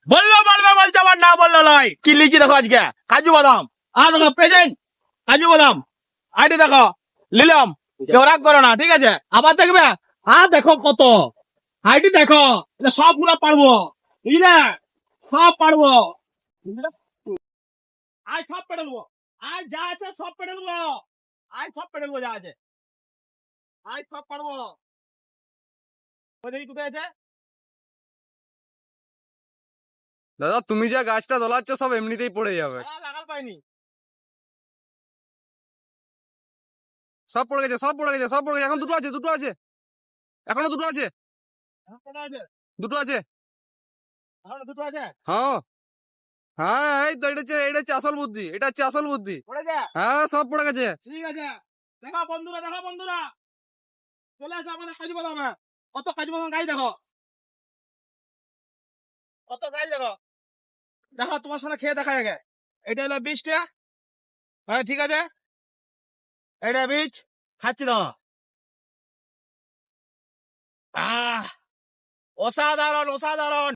বললো বলবে বলছে, আমার না বললো নয়। কি লিচি দেখো আজকে, কাজু বাদাম। দেখো প্রেজেন্ট, কাজু বাদাম। আইডি দেখো, নিলাম। কেউ রাগ করো না, ঠিক আছে? আবার দেখবে, দেখো কত আইডি দেখো। এটা সবগুলো পারবো, বুঝলে? সব পারবো। আজ সব পেড়ে দেবো। আজ যা আছে সব পেড়ে দেবো। আজ সব পেড়ে দেবো যা আছে। আজ সব পারবো। ওই দেখি কোথায় আছে। দাদা তুমি যা গাছটা দোলাচ্ছ সব এমনিতেই পড়ে যাবে। লাগাল পাইনি। সব পড়ে গেছে, সব পড়ে গেছে, সব পড়ে গেছে। এখন দুটো আছে, দুটো আছে, এখনো দুটো আছে, কোথায় আছে? দুটো আছে। এখন দুটো আছে। হ্যাঁ হ্যাঁ, এই তো এটা হচ্ছে আসল বুদ্ধি, এটা হচ্ছে আসল বুদ্ধি। পড়েছে। হ্যাঁ সব পড়ে গেছে। ঠিক আছে, দেখো বন্ধুরা, দেখো বন্ধুরা, চলে আসো আমাদের কাজু বাদামে। কত কাজু বাদাম গাছ দেখো, কত গাছ দেখো। দেখো তোমার সামনে খেয়ে দেখা যাবে। এটা হলো বীজটা। হ্যাঁ ঠিক আছে, এটা বীজ। খাচ্ছি দেখো। অসাধারণ অসাধারণ।